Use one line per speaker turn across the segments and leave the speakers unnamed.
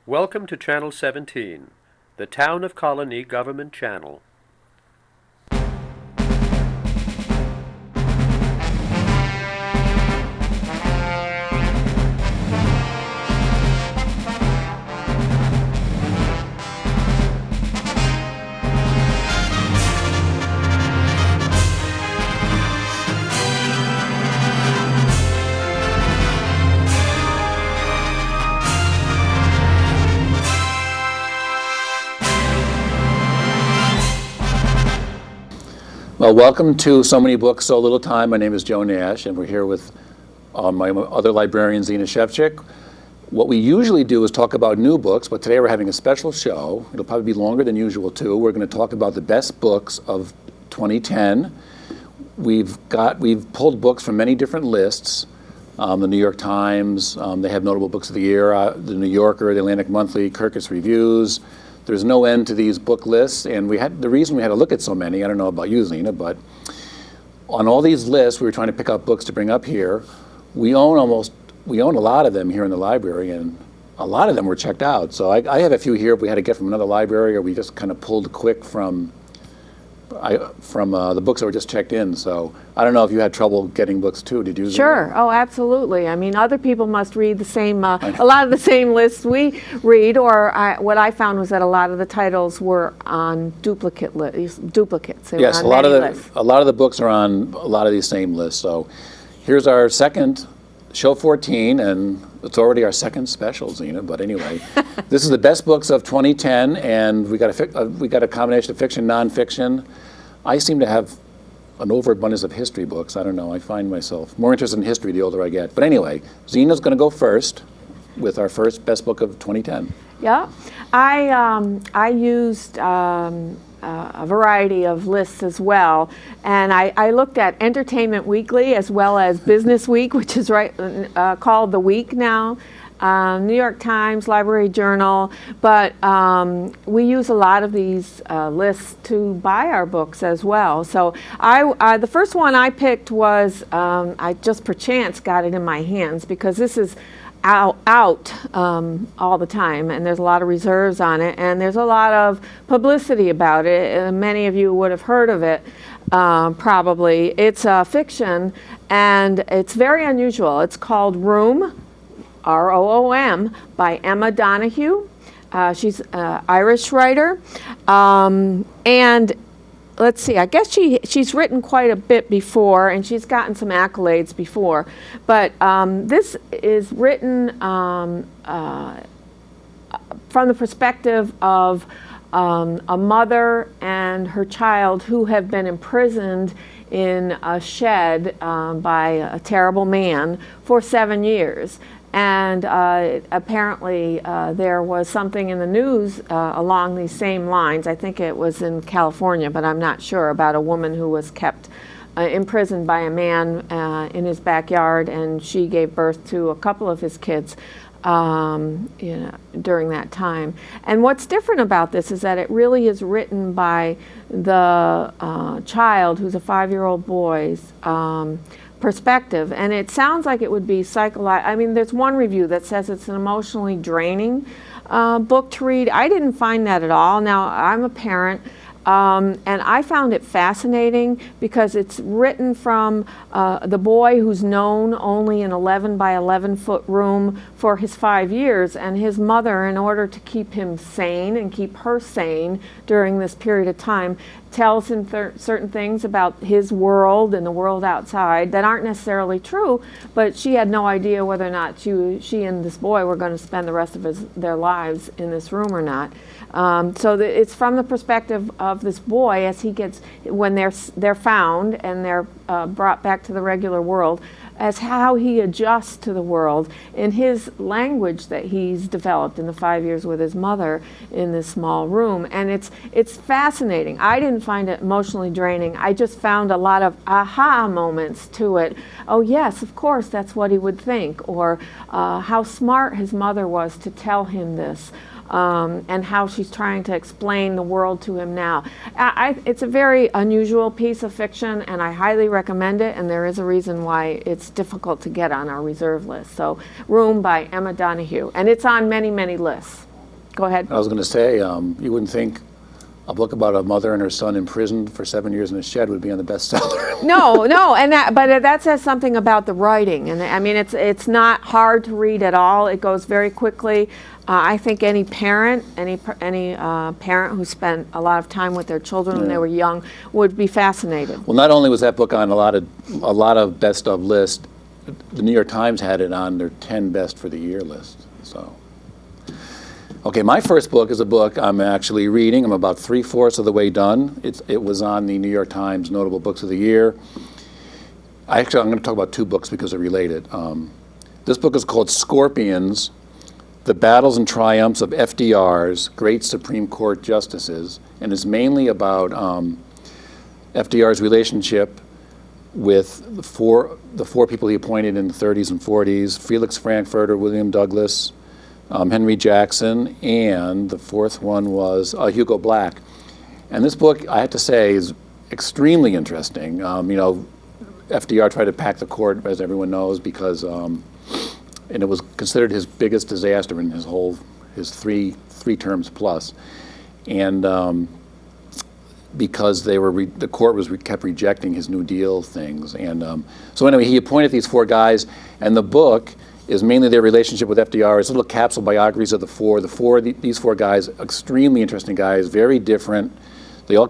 Welcome to Channel 17, the Town of Colonie Government Channel.
Well, welcome to So Many Books, So Little Time. My name is Joe Nash, and we're here with my other librarian, Zina Shevchik. What we usually do is talk about new books, but today we're having a special show. It'll probably be longer than usual, too. We're going to talk about the best books of 2010. We've pulled books from many different lists. The New York Times, they have notable books of the year, the New Yorker, the Atlantic Monthly, Kirkus Reviews. There's no end to these book lists, and the reason we had to look at so many, I don't know about you, Zina, but on all these lists, we were trying to pick up books to bring up here. We own a lot of them here in the library, and a lot of them were checked out. So I have a few here we had to get from another library, or we just kind of pulled quick from the books that were just checked in. So I don't know if you had trouble getting books too. Did you?
Sure. Oh, absolutely. I mean, other people must read the same, a lot of the same lists we read, or what I found was that a lot of the titles were on duplicates.
Yes, a lot of the books are on a lot of these same lists. So here's our second show 14, and it's already our second special, Zina. But anyway, this is the best books of 2010, and we got a combination of fiction, nonfiction. I seem to have an overabundance of history books. I don't know. I find myself more interested in history the older I get. But anyway, Zina's going to go first with our first best book of 2010.
Yeah, I used a variety of lists as well, and I looked at Entertainment Weekly as well as Business Week, which is called The Week now. New York Times, Library Journal, but we use a lot of these lists to buy our books as well. So the first one I picked was, I just perchance got it in my hands because this is out all the time, and there's a lot of reserves on it, and there's a lot of publicity about it. Many of you would have heard of it. Probably. It's fiction, and it's very unusual. It's called Room, R-O-O-M, by Emma Donoghue. She's an Irish writer. And let's see, I guess she's written quite a bit before, and she's gotten some accolades before. But this is written from the perspective of a mother and her child who have been imprisoned in a shed by a terrible man for 7 years. And apparently there was something in the news along these same lines. I think it was in California, but I'm not sure, about a woman who was kept imprisoned by a man in his backyard, and she gave birth to a couple of his kids during that time. And what's different about this is that it really is written by the child, who's a 5-year-old boy's perspective, and it sounds like it would be psychological. I mean, there's one review that says it's an emotionally draining book to read. I didn't find that at all. Now, I'm a parent, and I found it fascinating because it's written from the boy who's known only an 11 by 11 foot room for his 5 years, and his mother, in order to keep him sane and keep her sane during this period of time, tells him certain things about his world and the world outside that aren't necessarily true, but she had no idea whether or not she and this boy were going to spend the rest of their lives in this room or not. So it's from the perspective of this boy as he gets, when they're found and they're brought back to the regular world, as how he adjusts to the world in his language that he's developed in the 5 years with his mother in this small room. And it's fascinating. I didn't find it emotionally draining. I just found a lot of aha moments to it. Oh yes, of course, that's what he would think. Or how smart his mother was to tell him this. And how she's trying to explain the world to him now. It's a very unusual piece of fiction, and I highly recommend it, and there is a reason why it's difficult to get on our reserve list. So, Room by Emma Donoghue, and it's on many, many lists. Go ahead.
I was going to say, you wouldn't think a book about a mother and her son imprisoned for 7 years in a shed would be on the bestseller.
No, but that says something about the writing, and I mean it's not hard to read at all. It goes very quickly. I think any parent who spent a lot of time with their children when they were young would be fascinated.
Well, not only was that book on a lot of best of lists, the New York Times had it on their 10 best for the year list. So. Okay, my first book is a book I'm actually reading. I'm about 3/4 of the way done. It was on the New York Times Notable Books of the Year. I'm going to talk about 2 books because they're related. This book is called Scorpions, The Battles and Triumphs of FDR's Great Supreme Court Justices, and it's mainly about FDR's relationship with the four people he appointed in the 30s and 40s, Felix Frankfurter, William Douglas, Henry Jackson, and the 4th one was Hugo Black. And this book, I have to say, is extremely interesting. FDR tried to pack the court, as everyone knows, because, and it was considered his biggest disaster in his three terms plus. And because the court kept rejecting his New Deal things. And so anyway, he appointed these 4 guys, and the book is mainly their relationship with FDR. It's little capsule biographies of these 4 guys, extremely interesting guys, very different. They all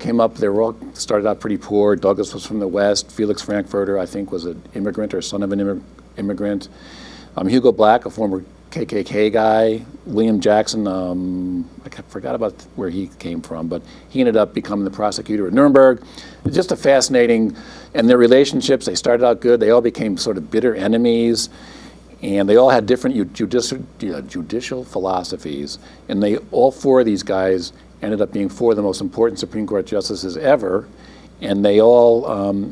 started out pretty poor. Douglas was from the West. Felix Frankfurter, I think, was an immigrant or son of an immigrant. Hugo Black, a former KKK guy. William Jackson, I forgot about where he came from, but he ended up becoming the prosecutor at Nuremberg. Just a fascinating, and their relationships, they started out good. They all became sort of bitter enemies. And they all had different judicial philosophies, and all 4 of these guys ended up being 4 of the most important Supreme Court justices ever, and they all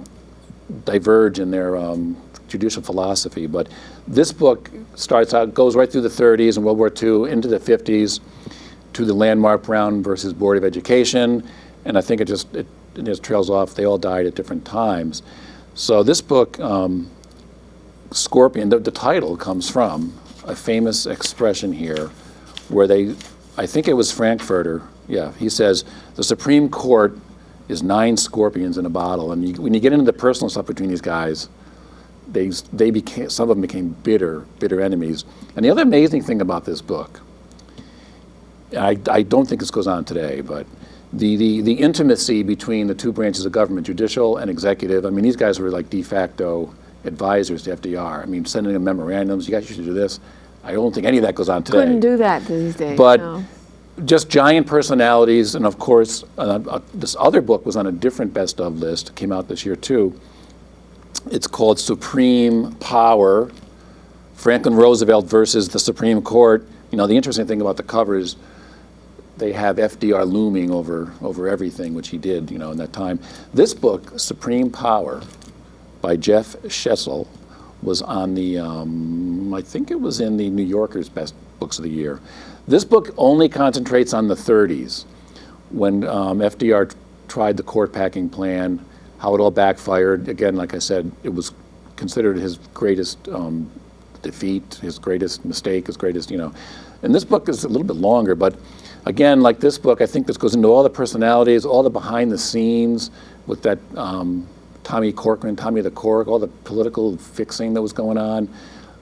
diverge in their judicial philosophy. But this book goes right through the 30s and World War II into the 50s to the landmark Brown versus Board of Education, and I think it just trails off. They all died at different times. So this book. Scorpion, the title comes from a famous expression here where I think it was Frankfurter, he says, the Supreme Court is 9 scorpions in a bottle. And when you get into the personal stuff between these guys, some of them became bitter enemies. And the other amazing thing about this book, I don't think this goes on today, but the intimacy between the 2 branches of government, judicial and executive, I mean, these guys were like de facto advisors to FDR. I mean, sending them memorandums, you guys should do this. I don't think any of that goes on today.
Couldn't do that these days.
But
no.
Just giant personalities, and of course, this other book was on a different best of list, came out this year too. It's called Supreme Power, Franklin Roosevelt versus the Supreme Court. The interesting thing about the cover is they have FDR looming over everything, which he did, in that time. This book, Supreme Power, by Jeff Schessel, was on the, I think it was in the New Yorker's Best Books of the Year. This book only concentrates on the 30s, when FDR tried the court packing plan, how it all backfired. Again, like I said, it was considered his greatest defeat, his greatest mistake, his greatest, And this book is a little bit longer, but again, like this book, I think this goes into all the personalities, all the behind the scenes with that Tommy the Cork, all the political fixing that was going on.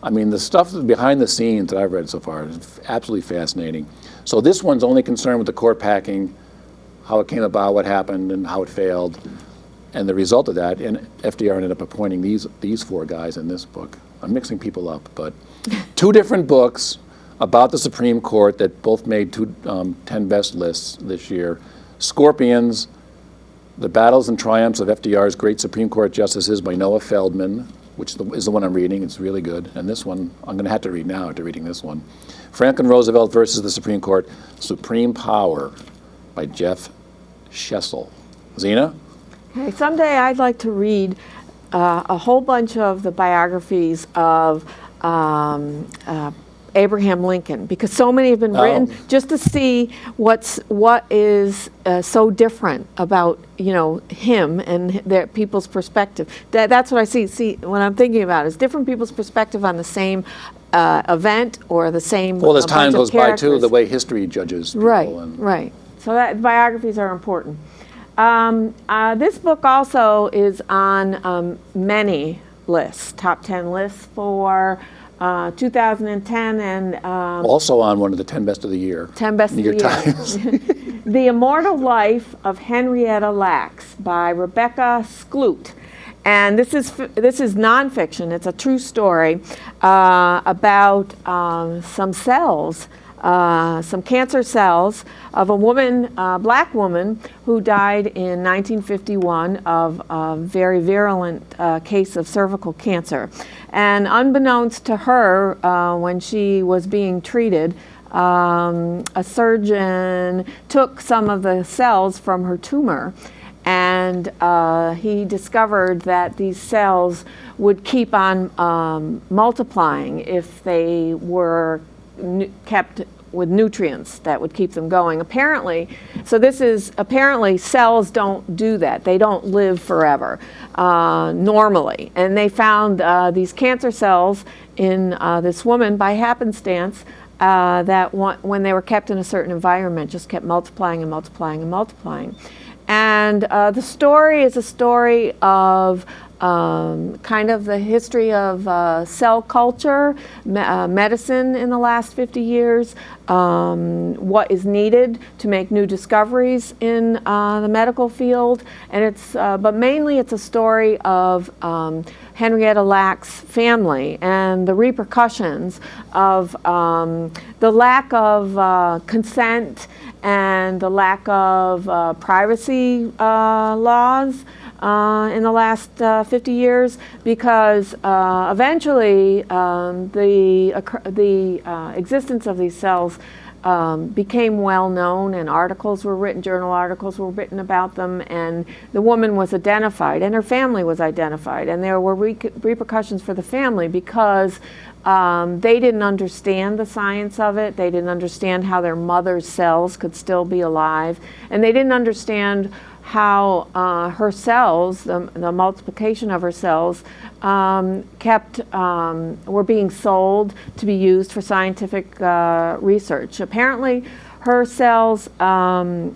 I mean, the stuff behind the scenes that I've read so far is absolutely fascinating. So this one's only concerned with the court packing, how it came about, what happened, and how it failed. And the result of that, and FDR ended up appointing these 4 guys in this book. I'm mixing people up, but 2 different books about the Supreme Court that both made 10 best lists this year. Scorpions, The Battles and Triumphs of FDR's Great Supreme Court Justices by Noah Feldman, which is the one I'm reading. It's really good. And this one, I'm going to have to read now after reading this one. Franklin Roosevelt versus the Supreme Court, Supreme Power by Jeff Schessel. Zina?
Hey, someday I'd like to read a whole bunch of the biographies of Abraham Lincoln, because so many have been written, just to see what is so different about him and their people's perspective. That's what I see when I'm thinking about it, is different people's perspective on the same event or the same.
Well, as
a
time
bunch of
goes by, too,
characters.
the way history judges people.
Right,
And
right. So that biographies are important. This book also is on many lists, top 10 lists for 2010 and
also on one of the 10 best of the year.
10 best
New
of the
York
year.
Times.
The Immortal Life of Henrietta Lacks by Rebecca Skloot. And this is nonfiction. It's a true story about some cells, some cancer cells of a woman, black woman, who died in 1951 of a very virulent case of cervical cancer. And unbeknownst to her, when she was being treated, a surgeon took some of the cells from her tumor, and he discovered that these cells would keep on multiplying if they were kept with nutrients that would keep them going. Apparently cells don't do that. They don't live forever normally. And they found these cancer cells in this woman by happenstance that when they were kept in a certain environment just kept multiplying and multiplying and multiplying. And the story is a story of kind of the history of cell culture, medicine in the last 50 years, what is needed to make new discoveries in the medical field, and but mainly it's a story of Henrietta Lacks' family and the repercussions of the lack of consent and the lack of privacy laws in the last 50 years, because eventually the existence of these cells became well known, and articles were written, journal articles were written about them, and the woman was identified and her family was identified, and there were repercussions for the family because they didn't understand the science of it. They didn't understand how their mother's cells could still be alive, and they didn't understand how her cells, the multiplication of her cells, were being sold to be used for scientific research. Apparently, her cells have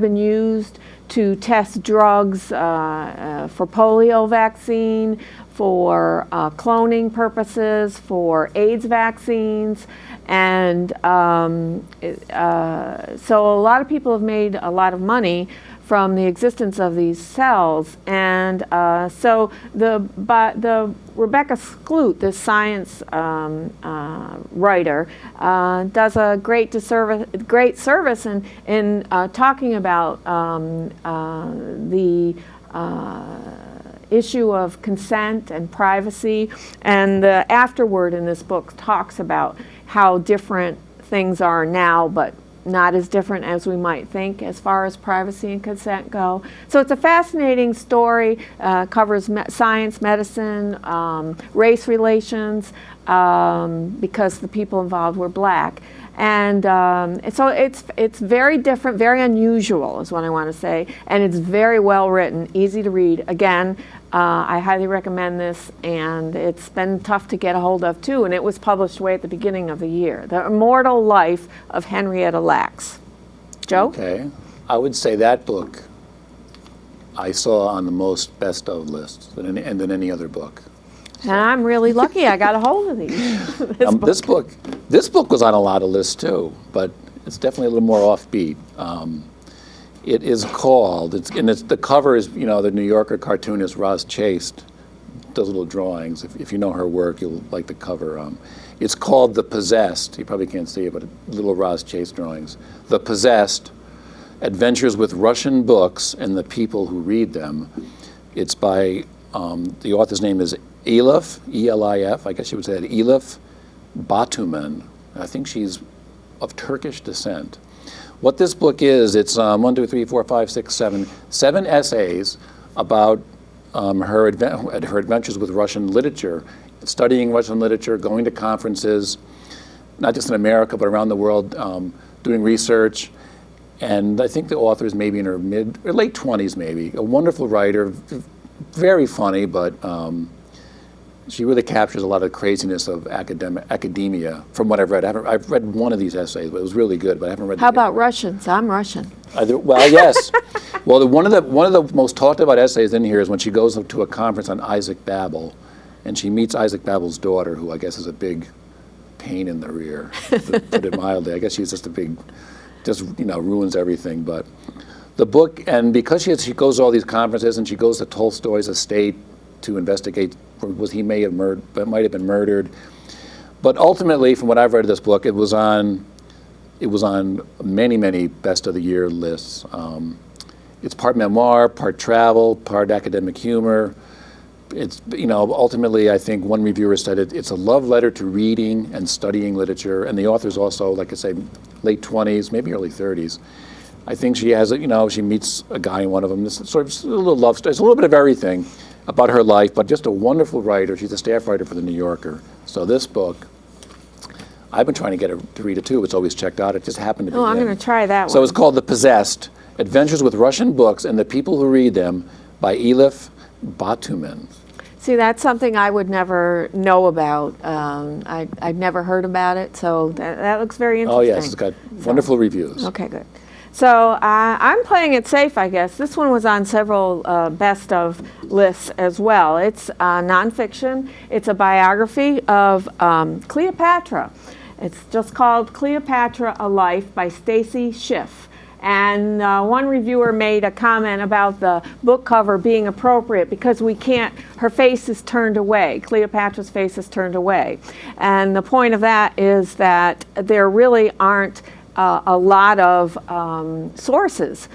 been used to test drugs for polio vaccine, for cloning purposes, for AIDS vaccines, and so a lot of people have made a lot of money from the existence of these cells. And so the Rebecca Skloot, this science writer, does a great service in talking about the issue of consent and privacy, and the afterword in this book talks about how different things are now, but not as different as we might think as far as privacy and consent go. So it's a fascinating story, covers science, medicine, race relations, because the people involved were black. And so it's very different, very unusual is what I want to say, and it's very well written, easy to read. Again, I highly recommend this, and it's been tough to get a hold of too, and it was published way at the beginning of the year. The Immortal Life of Henrietta Lacks. Joe?
Okay. I would say that book I saw on the most best of lists than any other book.
And I'm really lucky I got a hold of these.
This book was on a lot of lists too, but it's definitely a little more offbeat. It is called, the cover is, the New Yorker cartoonist Roz Chase does little drawings. If you know her work, you'll like the cover. It's called The Possessed. You probably can't see it, but little Roz Chase drawings. The Possessed, Adventures with Russian Books and the People Who Read Them. It's by, the author's name is Elif, E-L-I-F, I guess you would say that, Elif Batuman. I think she's of Turkish descent. What this book is, it's 1, 2, 3, 4, 5, 6, 7 essays about her adventures with Russian literature, studying Russian literature, going to conferences, not just in America, but around the world, doing research. And I think the author is maybe in her mid or late 20s, maybe. A wonderful writer, very funny, but she really captures a lot of the craziness of academia from what I've read. I've read one of these essays, but it was really good, but I haven't read
How about Russians? I'm Russian.
Well, yes. Well, one of the most talked about essays in here is when she goes to a conference on Isaac Babel, and she meets Isaac Babel's daughter, who I guess is a big pain in the rear, to put it mildly. I guess she's just a big, just ruins everything. But the book, and because she goes to all these conferences, and she goes to Tolstoy's estate to investigate he might have been murdered. But ultimately, from what I've read of this book, it was on many best of the year lists. It's part memoir, part travel, part academic humor. It's ultimately, I think one reviewer said it's a love letter to reading and studying literature, and the author's also, like I say, late 20s, maybe early 30s. I think she has she meets a guy in one of them. This sort of a little love story. It's a little bit of everything about her life, but just a wonderful writer. She's a staff writer for the New Yorker. So this book, I've been trying to get her to read it too. It's always checked out. It just happened to be
I'm going to try that one.
So it's called The Possessed: Adventures with Russian Books and the People Who Read Them by Elif Batuman.
See, that's something I would never know about. I'd never heard about it, so that looks very interesting.
Oh yes, it's got wonderful reviews.
Okay, good. So I'm playing it safe, I guess. This one was on several best of lists as well. It's nonfiction. It's a biography of Cleopatra. It's just called Cleopatra: A Life by Stacy Schiff. And one reviewer made a comment about the book cover being appropriate because her face is turned away. Cleopatra's face is turned away. And the point of that is that there really aren't a lot of sources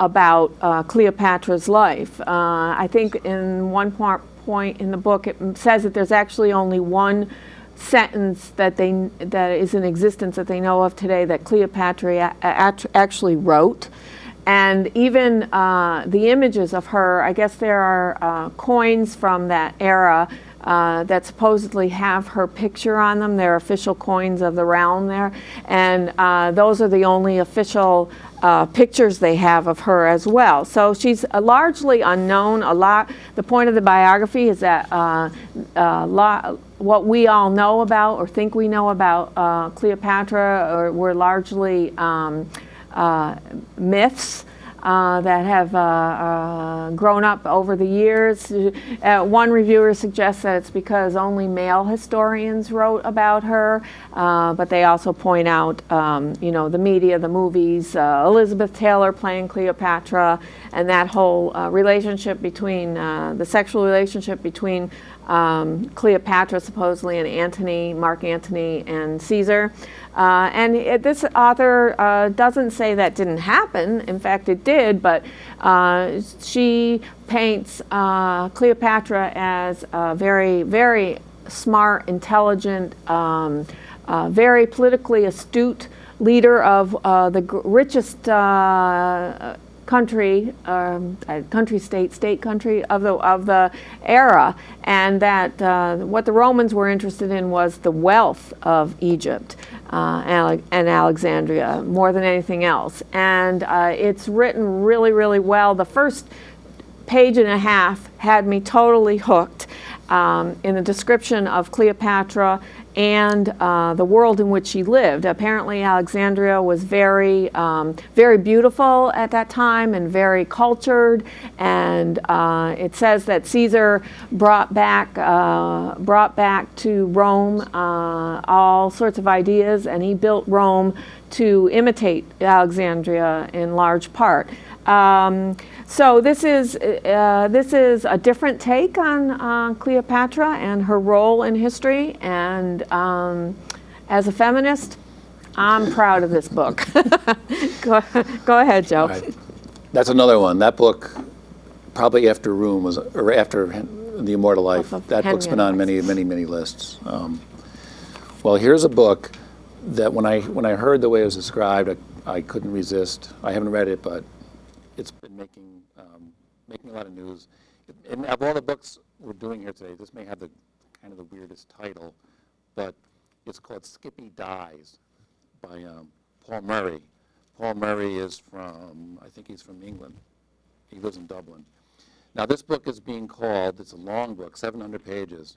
about Cleopatra's life. I think in one point in the book it says that there's actually only one sentence that is in existence that they know of today that Cleopatra actually wrote. And even the images of her, I guess there are coins from that era that supposedly have her picture on them. They're official coins of the realm there. And those are the only official pictures they have of her as well. So she's largely unknown. The point of the biography is that what we all know about or think we know about Cleopatra were largely myths that have grown up over the years. One reviewer suggests that it's because only male historians wrote about her, but they also point out, the media, the movies, Elizabeth Taylor playing Cleopatra, and that whole relationship between, the sexual relationship between Cleopatra supposedly and Mark Antony and Caesar. This author doesn't say that didn't happen. In fact, it did, but she paints Cleopatra as a very, very smart, intelligent, very politically astute leader of the richest country of the era, and that what the Romans were interested in was the wealth of Egypt and Alexandria more than anything else. And it's written really, really well. The first page and a half had me totally hooked in the description of Cleopatra and the world in which she lived. Apparently Alexandria was very, very beautiful at that time and very cultured, and it says that Caesar brought back to Rome all sorts of ideas, and he built Rome to imitate Alexandria in large part. So this is a different take on Cleopatra and her role in history, and as a feminist, I'm proud of this book. Go ahead, Joe.
Right. That's another one. That book, probably after after The Immortal Life, that book's been on many lists. Well, here's a book that when I heard the way it was described, I couldn't resist. I haven't read it, but it's been making a lot of news. And of all the books we're doing here today, this may have the kind of the weirdest title, but it's called Skippy Dies by Paul Murray. Paul Murray is I think he's from England. He lives in Dublin. Now this book is being called, it's a long book, 700 pages,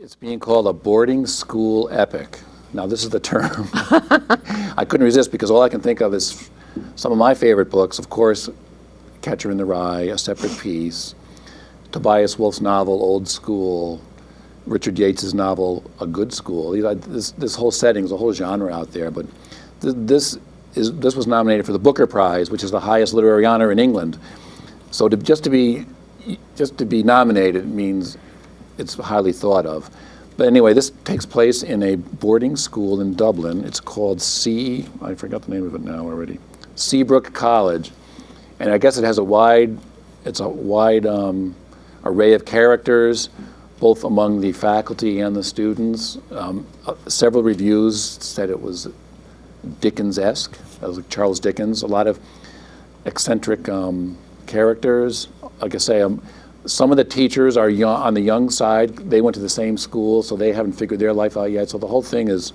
It's being called a boarding school epic. Now, this is the term. I couldn't resist because all I can think of is some of my favorite books, of course, Catcher in the Rye, A Separate Peace, Tobias Wolff's novel, Old School, Richard Yates's novel, A Good School. This whole setting is a whole genre out there, but this was nominated for the Booker Prize, which is the highest literary honor in England. So just to be nominated means it's highly thought of. But anyway, this takes place in a boarding school in Dublin. It's called I forgot the name of it now already, Seabrook College. And I guess it has a wide array of characters, both among the faculty and the students. Several reviews said it was Dickens-esque, like Charles Dickens, a lot of eccentric characters. Like I say, some of the teachers are on the young side. They went to the same school, so they haven't figured their life out yet. So the whole thing is,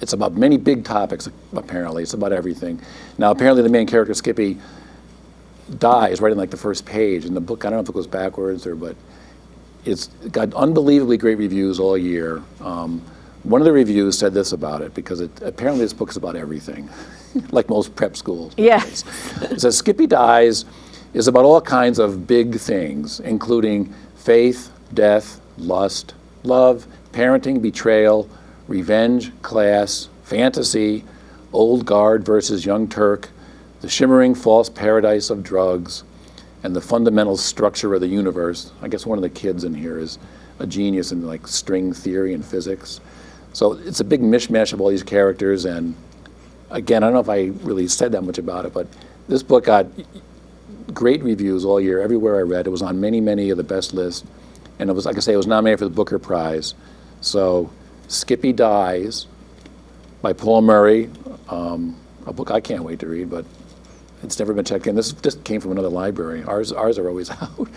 it's about many big topics, apparently. It's about everything. Now, apparently the main character, Skippy, dies right in like the first page in the book. I don't know if it goes backwards but it's got unbelievably great reviews all year. One of the reviews said this about it, because apparently this book is about everything, like most prep schools.
Yes.
It says, Skippy Dies is about all kinds of big things, including faith, death, lust, love, parenting, betrayal, revenge, class, fantasy, old guard versus young Turk, the shimmering false paradise of drugs, and the fundamental structure of the universe. I guess one of the kids in here is a genius in like string theory and physics. So it's a big mishmash of all these characters, and again, I don't know if I really said that much about it, but this book got great reviews all year, everywhere I read. It was on many, many of the best lists, and it was, like I say, it was nominated for the Booker Prize. So Skippy Dies by Paul Murray, a book I can't wait to read, but it's never been checked in. This came from another library. Ours are always out.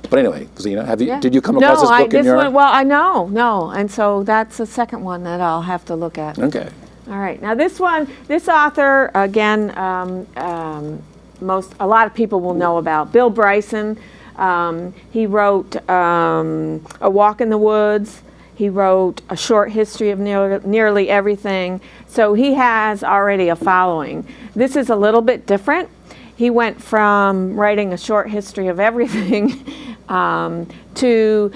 But anyway, Zina, did you come across this book in your...
Well, I know, and so that's the second one that I'll have to look at.
Okay.
All right. Now this author, again, a lot of people will know about Bill Bryson. He wrote A Walk in the Woods. He wrote A Short History of Nearly Everything. So he has already a following. This is a little bit different. He went from writing a short history of everything to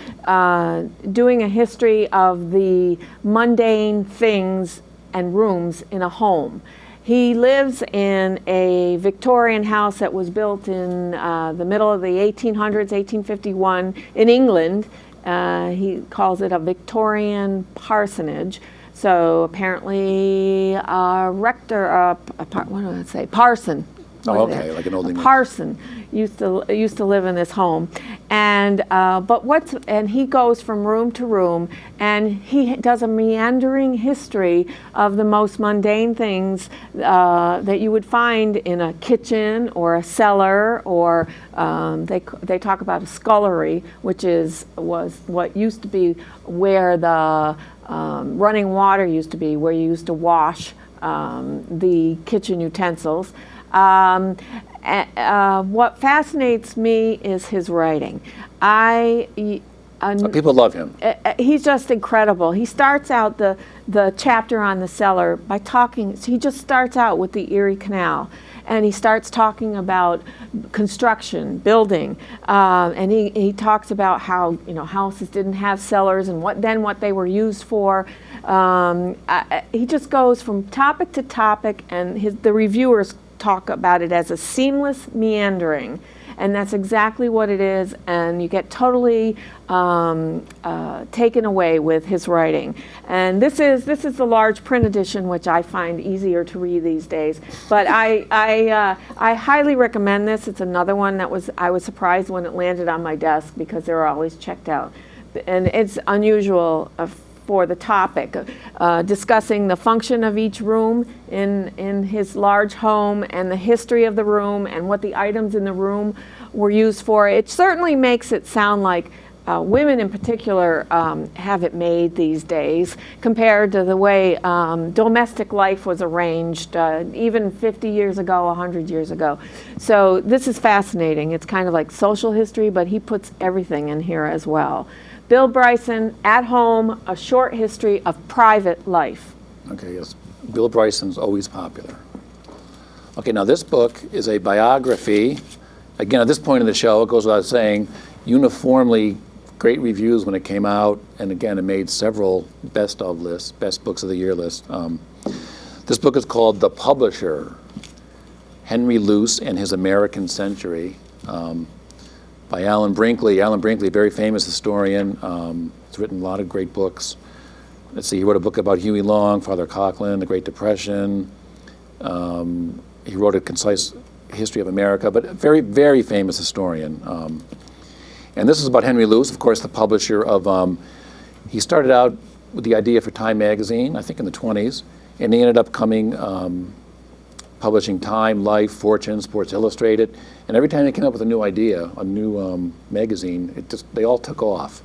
doing a history of the mundane things and rooms in a home. He lives in a Victorian house that was built in the middle of the 1800s, 1851, in England. He calls it a Victorian parsonage. So apparently a rector, parson.
Oh, okay, like an old English.
Parson used to live in this home, and he goes from room to room, and he does a meandering history of the most mundane things that you would find in a kitchen or a cellar, or they talk about a scullery, which was what used to be where the running water used to be, where you used to wash the kitchen utensils. What fascinates me is his writing.
People love him.
He's just incredible. He starts out the chapter on the cellar by talking. He just starts out with the Erie Canal, and he starts talking about construction, building, and he talks about how houses didn't have cellars and what they were used for. He just goes from topic to topic, and the reviewers talk about it as a seamless meandering, and that's exactly what it is, and you get totally taken away with his writing. And this is the large print edition, which I find easier to read these days, but I highly recommend this. It's another one that I was surprised when it landed on my desk, because they're always checked out, and it's unusual for the topic, discussing the function of each room in his large home, and the history of the room, and what the items in the room were used for. It certainly makes it sound like women in particular have it made these days compared to the way domestic life was arranged even 50 years ago, 100 years ago. So this is fascinating. It's kind of like social history, but he puts everything in here as well. Bill Bryson, At Home, A Short History of Private Life.
Okay, yes. Bill Bryson's always popular. Okay, now this book is a biography. Again, at this point in the show, it goes without saying, uniformly great reviews when it came out, and again, it made several best of lists, best books of the year lists. This book is called The Publisher, Henry Luce and His American Century, by Alan Brinkley. Alan Brinkley, very famous historian. He's written a lot of great books. Let's see, he wrote a book about Huey Long, Father Coughlin, the Great Depression. He wrote a concise history of America, but a very, very famous historian. And this is about Henry Luce, of course, the publisher of, he started out with the idea for Time magazine, I think in the 20s, and he ended up publishing Time, Life, Fortune, Sports Illustrated, and every time he came up with a new idea, a new magazine, they all took off.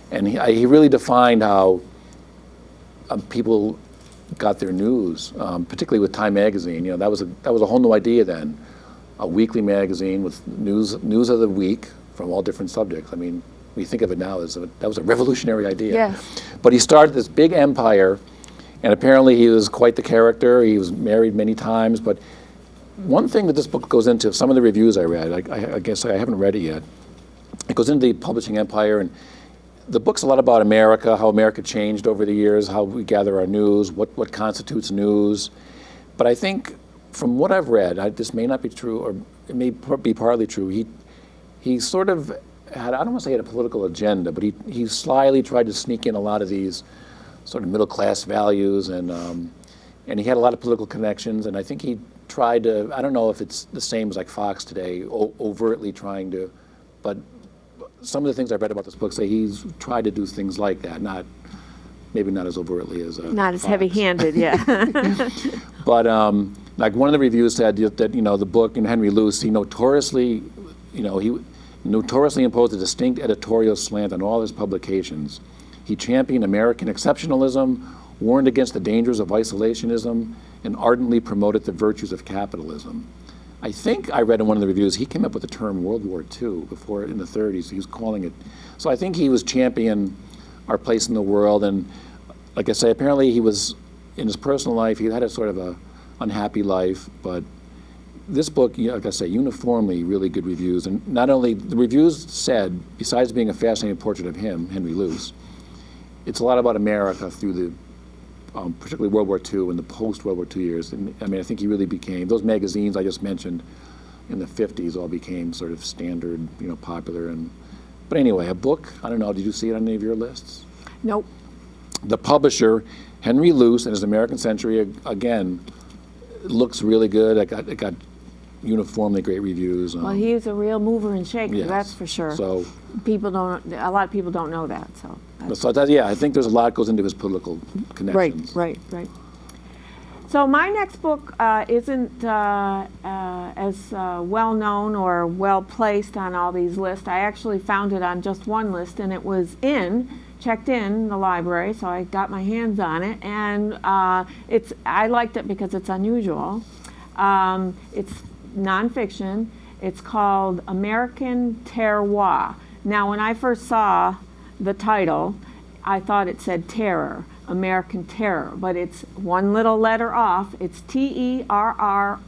And he really defined how people got their news, particularly with Time magazine. You know, that was a whole new idea then, a weekly magazine with news of the week from all different subjects. I mean, when you think of it now, that was a revolutionary idea.
Yeah.
But he started this big empire, and apparently he was quite the character. He was married many times. But one thing that this book goes into, some of the reviews I read, I guess I haven't read it yet, it goes into the publishing empire, and the book's a lot about America, how America changed over the years, how we gather our news, what constitutes news. But I think from what I've read, this may not be true, or it may be partly true, he sort of had, I don't want to say he had a political agenda, but he slyly tried to sneak in a lot of these sort of middle class values, and he had a lot of political connections, and I think he tried to, I don't know if it's the same as like Fox today, overtly trying to, but some of the things I've read about this book say he's tried to do things like that, maybe not as overtly as
Not as
Fox.
heavy-handed, yeah.
But like one of the reviews said that the book, Henry Luce, he notoriously imposed a distinct editorial slant on all his publications. He championed American exceptionalism, warned against the dangers of isolationism, and ardently promoted the virtues of capitalism. I think I read in one of the reviews, he came up with the term World War II before, in the 30s. He was calling it. So I think he was championing our place in the world. And like I say, apparently he was, in his personal life, he had a sort of a unhappy life. But this book, like I say, uniformly really good reviews. And not only, the reviews said, besides being a fascinating portrait of him, Henry Luce, it's a lot about America through the particularly World War II and the post-World War II years. And, I mean, I think he really became, those magazines I just mentioned in the 50s all became sort of standard, popular. But anyway, a book, I don't know, did you see it on any of your lists?
Nope.
The publisher, Henry Luce and His American Century, again, looks really good. It got uniformly great reviews.
Well, he's a real mover and shaker,
yes.
that's for sure.
So
a lot of people don't know that.
I think there's a lot goes into his political connections.
Right. So my next book isn't as well known or well placed on all these lists. I actually found it on just one list, and it was checked in the library, so I got my hands on it, and I liked it because it's unusual. It's nonfiction. It's called American Terroir. Now, when I first saw the title, I thought it said terror, American Terror, but it's one little letter off. It's Terroir,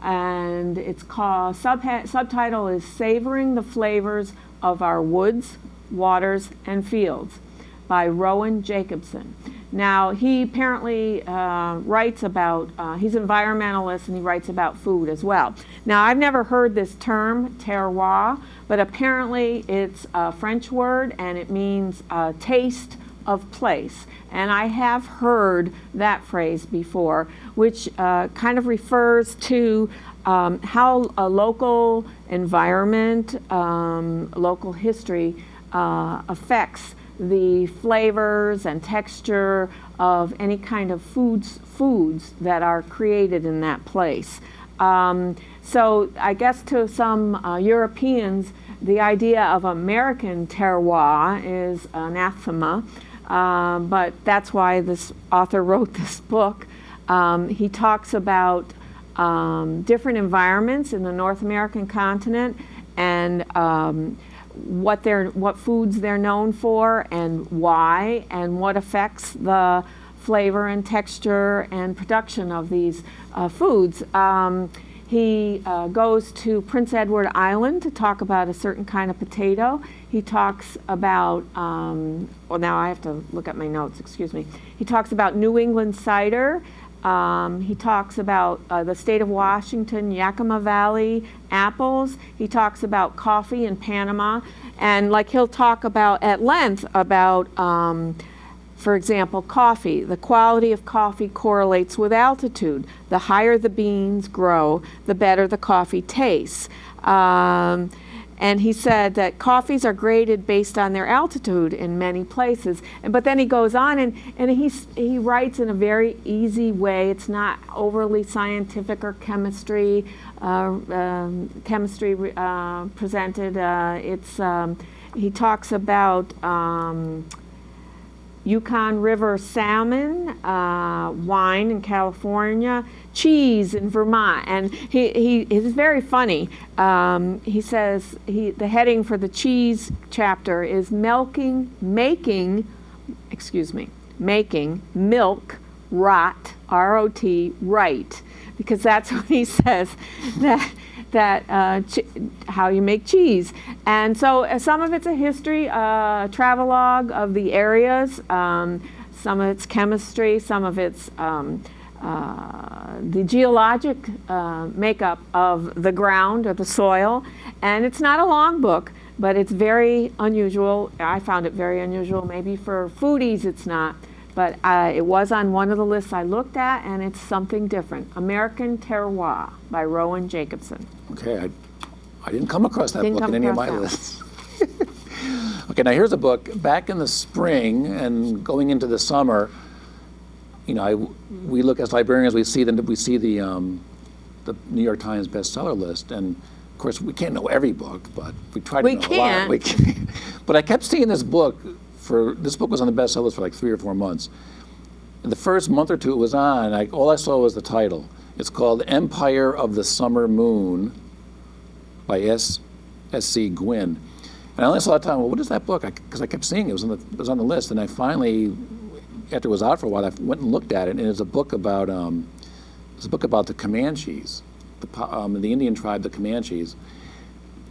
and it's called, subtitle is Savoring the Flavors of Our Woods, Waters, and Fields by Rowan Jacobson. Now, he apparently writes about, he's an environmentalist, and he writes about food as well. Now, I've never heard this term, terroir, but apparently it's a French word, and it means taste of place. And I have heard that phrase before, which kind of refers to how a local environment, local history affects the flavors and texture of any kind of foods that are created in that place. So I guess to some Europeans, the idea of American terroir is anathema, but that's why this author wrote this book. He talks about different environments in the North American continent and what foods they're known for and why, and what affects the flavor and texture and production of these foods. He goes to Prince Edward Island to talk about a certain kind of potato. He talks about, well, now I have to look at my notes, excuse me. He talks about New England cider. He talks about the state of Washington, Yakima Valley, apples. He talks about coffee in Panama. And like he'll talk about at length about, for example, coffee. The quality of coffee correlates with altitude. The higher the beans grow, the better the coffee tastes. And he said that coffees are graded based on their altitude in many places. But then he goes on and he writes in a very easy way. It's not overly scientific or chemistry presented. He talks about Yukon River salmon, wine in California, cheese in Vermont, and he is very funny. He says the heading for the cheese chapter is making milk rot, R-O-T, right, because that's what he says how you make cheese. And so some of it's a history, travelogue of the areas, some of it's chemistry, some of it's the geologic makeup of the ground or the soil. And it's not a long book, but it's very unusual. I found it very unusual. Maybe for foodies it's not. But it was on one of the lists I looked at, and it's something different. American Terroir by Rowan Jacobson.
Okay, I didn't come across that book in any of my lists. Okay, now here's a book. Back in the spring and going into the summer, you know, we look as librarians, we see the New York Times bestseller list, and of course we can't know every book, but we try to know a lot. We can't. But I kept seeing this book. This book was on the bestseller list for like 3 or 4 months. In the first month or two it was on, all I saw was the title. It's called Empire of the Summer Moon by S.C. Gwynn. And I only saw that time, well, what is that book? Because I kept seeing it. It was on the list. And I finally, after it was out for a while, I went and looked at it. And it's a book about the Comanches, the Indian tribe, the Comanches.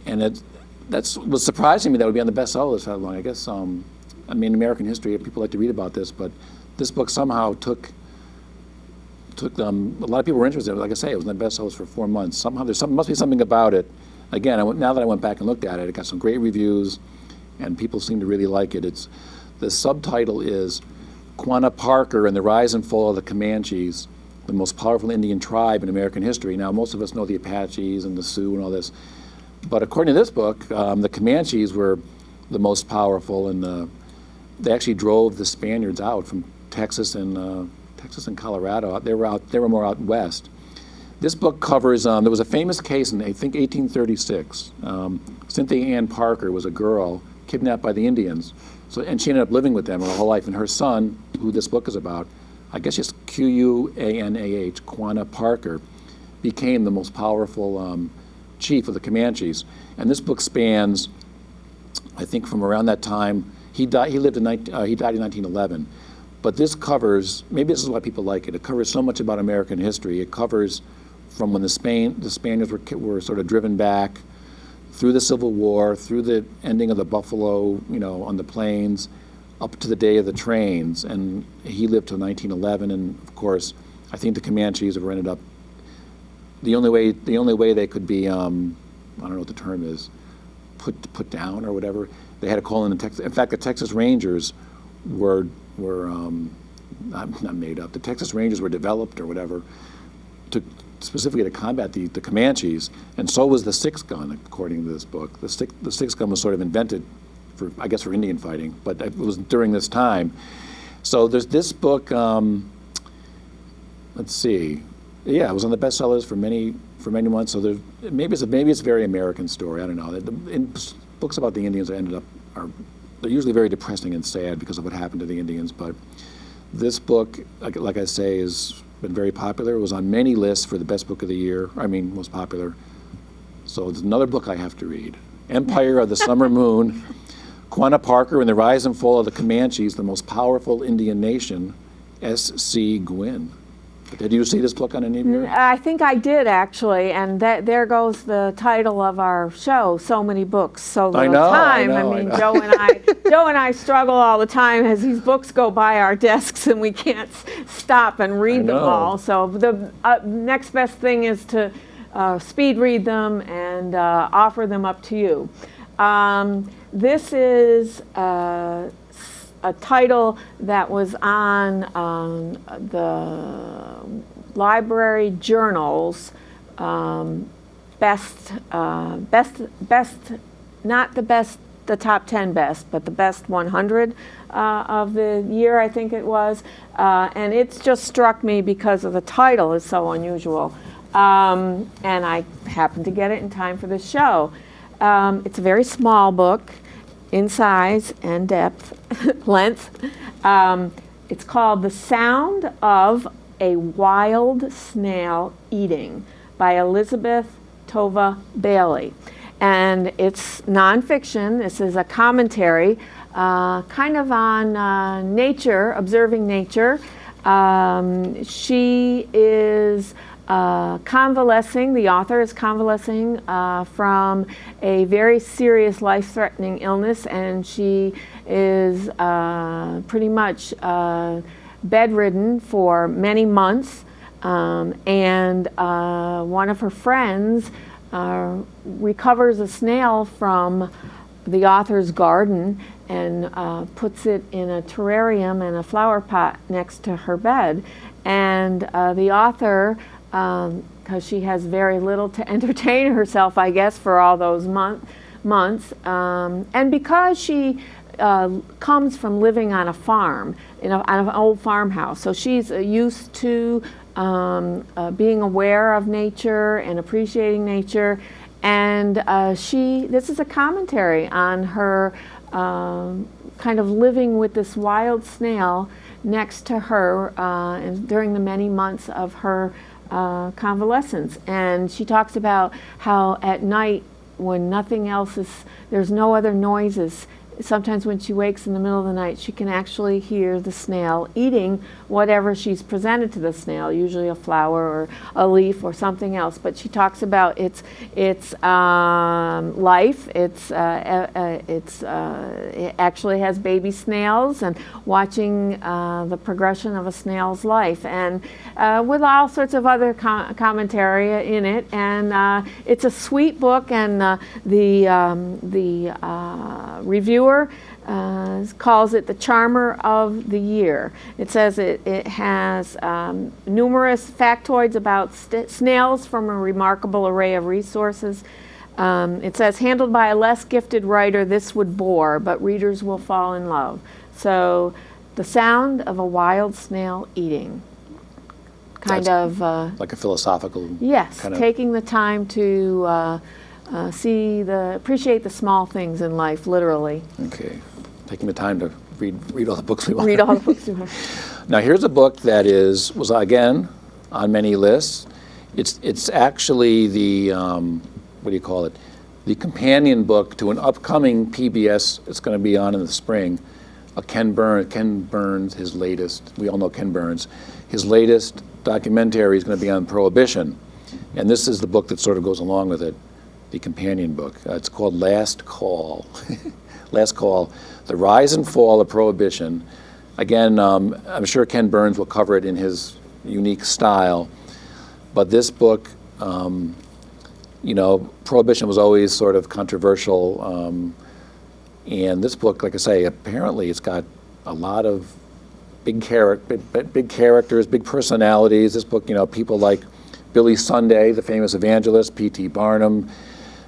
And that was surprising me that it would be on the bestseller list for that long. I guess, I mean, American history, people like to read about this, but this book somehow took a lot of people were interested. Like I say, it was on the bestsellers for 4 months. Somehow must be something about it. Again, now that I went back and looked at it, it got some great reviews, and people seem to really like it. The subtitle is Quanah Parker and the Rise and Fall of the Comanches, the most powerful Indian tribe in American history. Now, most of us know the Apaches and the Sioux and all this, but according to this book, the Comanches were the most powerful, and they actually drove the Spaniards out from Texas and Colorado. They were more out west. This book covers, there was a famous case in, I think, 1836. Cynthia Ann Parker was a girl kidnapped by the Indians. And she ended up living with them her whole life. And her son, who this book is about, I guess just Quanah, Quanah Parker, became the most powerful chief of the Comanches. And this book spans, I think, from around that time. He died in 1911. But this covers, maybe this is why people like it, it covers so much about American history. It covers from when the Spaniards were sort of driven back, through the Civil War, through the ending of the buffalo, on the plains, up to the day of the trains. And he lived till 1911, and of course, I think the Comanches have ended up, the only way they could be, I don't know what the term is, put down or whatever, they had to call in the Texas. In fact, the Texas Rangers were not made up. The Texas Rangers were developed or whatever specifically to combat the Comanches, and so was the six gun, according to this book. The six gun was sort of invented for Indian fighting, but it was during this time. So there's this book. Let's see. Yeah, it was on the bestsellers for many for many months. So maybe it's a very American story. I don't know. Books about the Indians they're usually very depressing and sad because of what happened to the Indians. But this book, like I say, has been very popular. It was on many lists for the best book of the year. I mean, most popular. So it's another book I have to read. Empire of the Summer Moon, Quanah Parker and the Rise and Fall of the Comanches, the Most Powerful Indian Nation, S.C. Gwynn. Did you see this book on any of your?
I think I did, actually, and there goes the title of our show, So Many Books, So Little Time. I mean, Joe and I struggle all the time as these books go by our desks and we can't stop and read them all. So the next best thing is to speed read them and offer them up to you. This is a title that was on the library journal's best, not the top 10 best, but the best 100 of the year, I think it was. And it's just struck me because of the title is so unusual. And I happened to get it in time for this show. It's a very small book in size and depth, length. It's called The Sound of a Wild Snail Eating by Elizabeth Tova Bailey. And it's nonfiction. This is a commentary kind of on nature, observing nature. She is convalescing, the author is convalescing from a very serious life-threatening illness, and she is pretty much bedridden for many months, and one of her friends recovers a snail from the author's garden and puts it in a terrarium and a flower pot next to her bed. And the author, because she has very little to entertain herself, I guess, for all those months, and because she comes from living on a farm, on an old farmhouse, so she's used to being aware of nature and appreciating nature. And this is a commentary on her kind of living with this wild snail next to her during the many months of her convalescence. And she talks about how at night, when nothing else there's no other noises, sometimes when she wakes in the middle of the night, she can actually hear the snail eating whatever she's presented to the snail, usually a flower or a leaf or something else. But she talks about its life. It actually has baby snails, and watching the progression of a snail's life, and with all sorts of other commentary in it. And it's a sweet book, and the reviewer calls it the charmer of the year. It says it has numerous factoids about snails from a remarkable array of resources. It says, handled by a less gifted writer, this would bore, but readers will fall in love. So, The Sound of a Wild Snail Eating. Kind of
like a philosophical.
Yes,
kind of
taking the time to appreciate the small things in life, literally.
Okay, taking the time to read all the books we want.
Read all the books we want.
Now here's a book that was again on many lists. It's actually the what do you call it? The companion book to an upcoming PBS. It's going to be on in the spring. Ken Burns, his latest. We all know Ken Burns. His latest documentary is going to be on Prohibition, and this is the book that sort of goes along with it. The companion book. It's called Last Call. Last Call, The Rise and Fall of Prohibition. Again, I'm sure Ken Burns will cover it in his unique style, but this book, Prohibition was always sort of controversial, and this book, like I say, apparently it's got a lot of big characters, big personalities. This book, people like Billy Sunday, the famous evangelist, P.T. Barnum,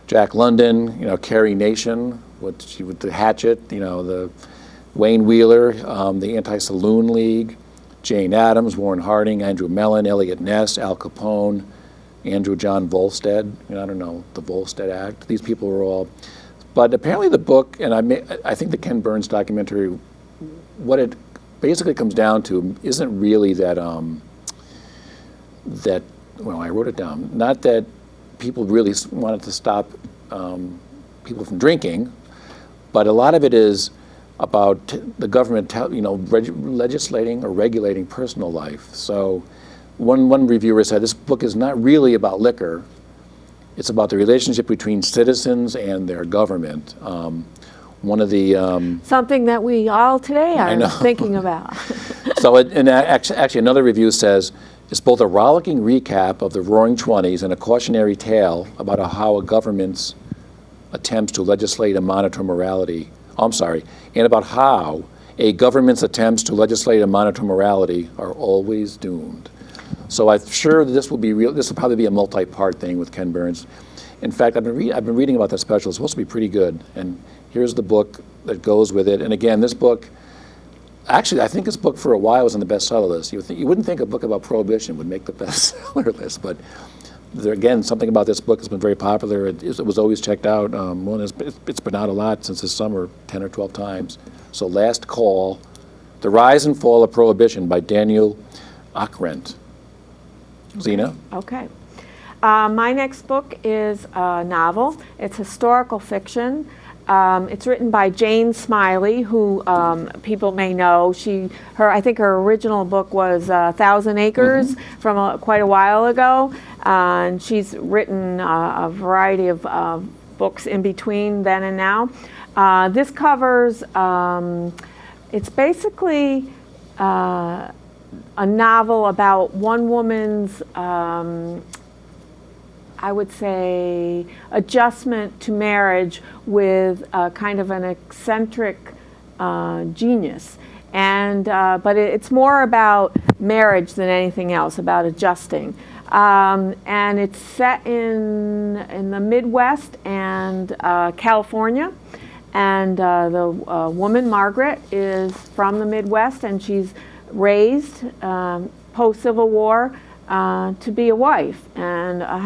Jack London, Carrie Nation, with the hatchet, the Wayne Wheeler, the Anti-Saloon League, Jane Addams, Warren Harding, Andrew Mellon, Elliot Ness, Al Capone, Andrew John Volstead. I don't know, the Volstead Act. These people were all. But apparently the book, and I think the Ken Burns documentary, what it basically comes down to isn't really that, I wrote it down, not that people really wanted to stop people from drinking, but a lot of it is about the government, legislating or regulating personal life. So one reviewer said, this book is not really about liquor, it's about the relationship between citizens and their government. One of the...
Something that we all today are thinking about.
So, actually another review says, it's both a rollicking recap of the Roaring Twenties and a cautionary tale about how a government's attempts to legislate and monitor morality, and about how a government's attempts to legislate and monitor morality are always doomed. So I'm sure that this will probably be a multi-part thing with Ken Burns. In fact, I've been reading about that special. It's supposed to be pretty good. And here's the book that goes with it. And again, this book, actually, I think this book for a while was on the bestseller list. You wouldn't think a book about prohibition would make the bestseller list, but again, something about this book has been very popular. It was always checked out. It's been out a lot since this summer, 10 or 12 times. So Last Call, The Rise and Fall of Prohibition by Daniel Ockrent. Zina?
Okay. My next book is a novel. It's historical fiction. It's written by Jane Smiley, who people may know. I think her original book was 1,000 Acres from quite a while ago. And she's written a variety of books in between then and now. This covers, it's basically a novel about one woman's, I would say, adjustment to marriage with kind of an eccentric genius. But it's more about marriage than anything else, about adjusting. And it's set in the Midwest and California. And the woman, Margaret, is from the Midwest, and she's raised post-Civil War to be a wife and a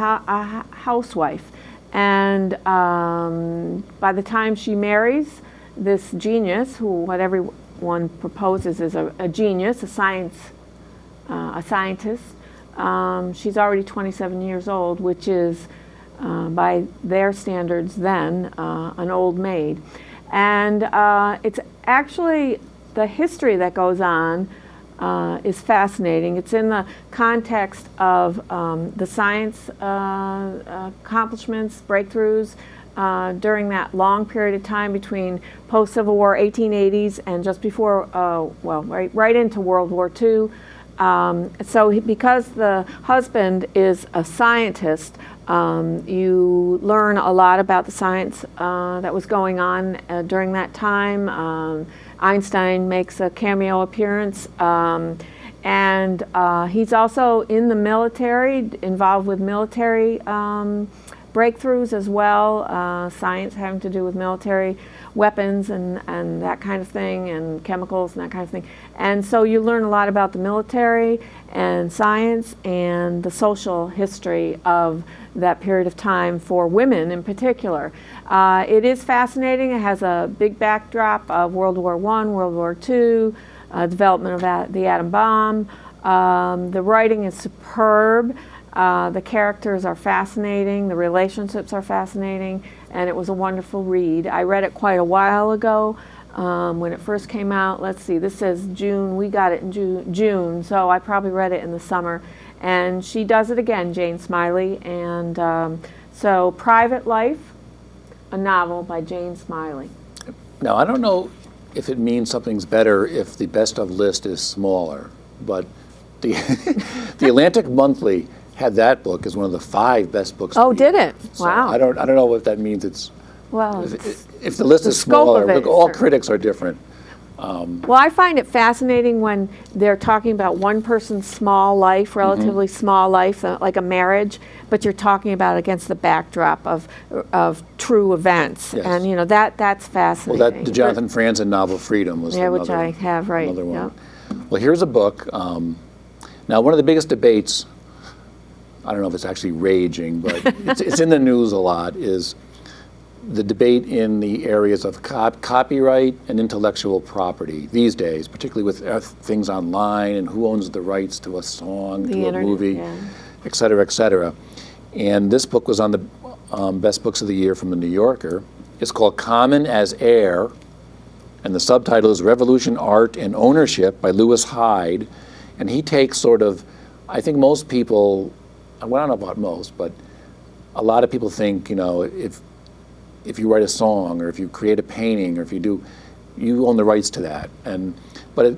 housewife. And by the time she marries this genius, what everyone proposes is a genius, a scientist, she's already 27 years old, which is, by their standards then, an old maid. And it's actually, the history that goes on is fascinating. It's in the context of the science accomplishments, breakthroughs during that long period of time between post-Civil War 1880s and just before, right into World War II. Because the husband is a scientist, you learn a lot about the science that was going on during that time. Einstein makes a cameo appearance, and he's also in the military, involved with military breakthroughs as well, science having to do with military weapons and that kind of thing, and chemicals and that kind of thing. And so you learn a lot about the military and science and the social history of that period of time for women in particular. It is fascinating. It has a big backdrop of World War I, World War II, development of the atom bomb. The writing is superb. The characters are fascinating. The relationships are fascinating. And it was a wonderful read. I read it quite a while ago when it first came out. Let's see, this says June. We got it in June, so I probably read it in the summer. And she does it again, Jane Smiley. And so Private Life, a novel by Jane Smiley.
Now, I don't know if it means something's better if the best of list is smaller, but the Atlantic Monthly had that book as one of the 5 best books.
Oh, did it?
So
wow.
I don't know if that means it's,
well,
if the list is smaller. Look, all critics are different.
Well, I find it fascinating when they're talking about one person's small life, relatively small life, like a marriage, but you're talking about against the backdrop of true events.
Yes.
And that's fascinating.
Well, the Jonathan Franzen novel Freedom was another,
which I have, right.
Another one.
Yep.
Well, here's a book. Now, one of the biggest debates I don't know if it's actually raging, but it's in the news a lot, is the debate in the areas of copyright and intellectual property these days, particularly with things online and who owns the rights to a song, to a movie, et cetera, et cetera. And this book was on the Best Books of the Year from the New Yorker. It's called Common as Air, and the subtitle is Revolution, Art, and Ownership by Lewis Hyde. And he takes sort of, I think most people, well, I don't know about most, but a lot of people think, you know, if you write a song or if you create a painting or if you do, you own the rights to that. But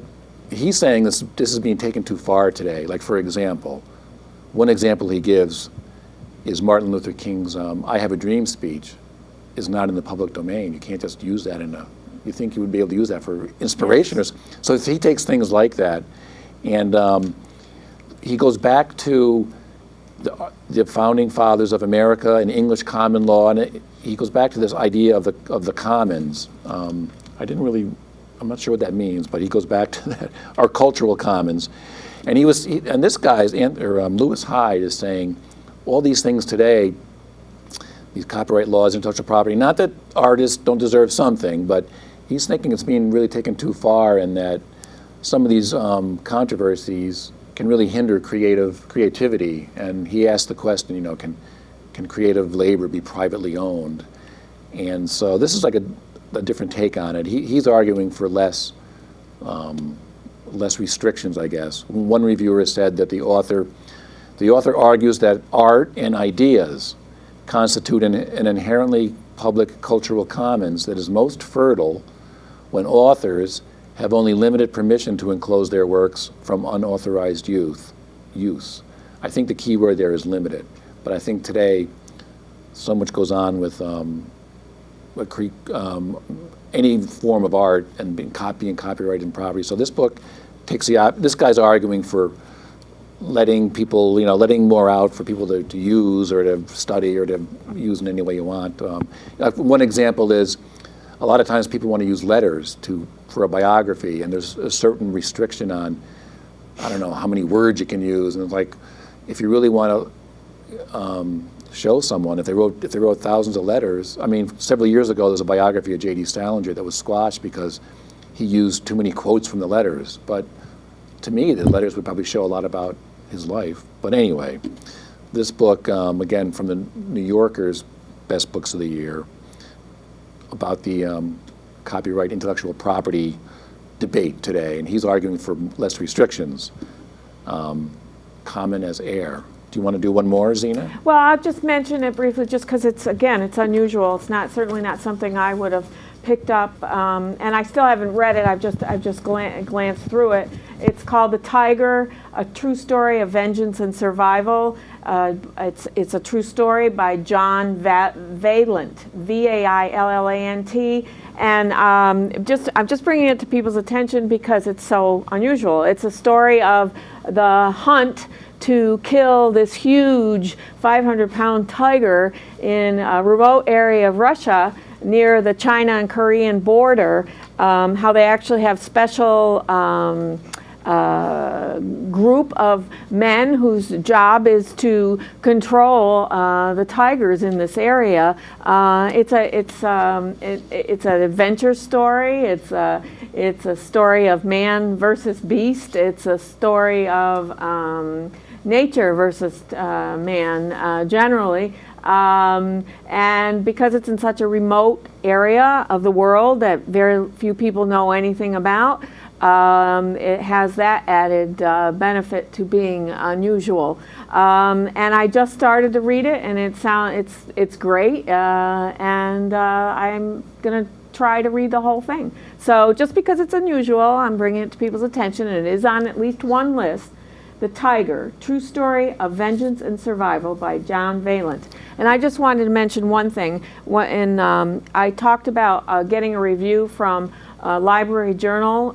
he's saying this is being taken too far today. Like, for example, one example he gives is Martin Luther King's I Have a Dream speech is not in the public domain. You can't just use that you think you would be able to use that for inspiration. Yes. So he takes things like that, and he goes back to the founding fathers of America and English common law, and he goes back to this idea of the commons. I'm not sure what that means, but he goes back to that, our cultural commons. And this guy's, Lewis Hyde is saying, all these things today, these copyright laws, intellectual property, not that artists don't deserve something, but he's thinking it's being really taken too far, and that some of these controversies can really hinder creativity. And he asked the question, you know, can creative labor be privately owned? And so this is like a different take on it. He's arguing for less restrictions, I guess. One reviewer said that the author argues that art and ideas constitute an inherently public cultural commons that is most fertile when authors have only limited permission to enclose their works from unauthorized use. I think the key word there is limited. But I think today so much goes on with any form of art and being copyright and property. So this book takes this guy's arguing for letting people, you know, letting more out for people to use or to study or to use in any way you want. One example is a lot of times people want to use letters for a biography, and there's a certain restriction on, I don't know, how many words you can use. And it's like, if you really want to show someone, if they wrote thousands of letters. I mean, several years ago, there was a biography of J.D. Salinger that was squashed because he used too many quotes from the letters. But to me, the letters would probably show a lot about his life. But anyway, this book, again, from the New Yorker's Best Books of the Year, about the copyright intellectual property debate today, and he's arguing for less restrictions, common as air. Do you want to do one more, Zina?
Well, I'll just mention it briefly just because it's unusual. It's certainly not something I would have picked up, and I still haven't read it. I've just glanced through it. It's called The Tiger, A True Story of Vengeance and Survival. It's a true story by John Vaillant, Vaillant, and I'm just bringing it to people's attention because it's so unusual. It's a story of the hunt to kill this huge 500-pound tiger in a remote area of Russia near the China and Korean border, how they actually have special group of men whose job is to control the tigers in this area. It's an adventure story. It's a story of man versus beast. It's a story of nature versus man generally. And because it's in such a remote area of the world that very few people know anything about, it has that added benefit to being unusual. And I just started to read it, and it's great, and I'm going to try to read the whole thing. So just because it's unusual, I'm bringing it to people's attention, and it is on at least one list. The Tiger, True Story of Vengeance and Survival by John Vaillant. And I just wanted to mention one thing. I talked about getting a review from library journal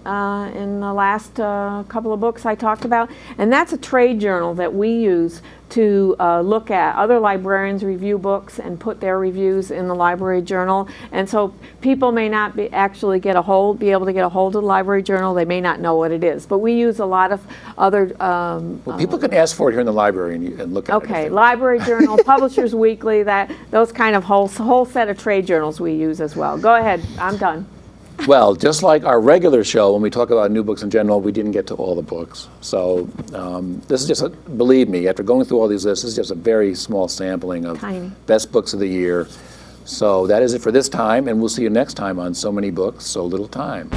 in the last couple of books I talked about, and that's a trade journal that we use to look at other librarians review books and put their reviews in the library journal. And so people may not be able to get a hold of the library journal. They may not know what it is, but we use a lot of other.
Well, people can ask for it here in the library and look at it.
Okay, library journal, Publishers Weekly, those kind of whole set of trade journals we use as well. Go ahead, I'm done.
Well, just like our regular show, when we talk about new books in general, we didn't get to all the books. So this is just, believe me, after going through all these lists, this is just a very small sampling of best books of the year. So that is it for this time, and we'll see you next time on So Many Books, So Little Time.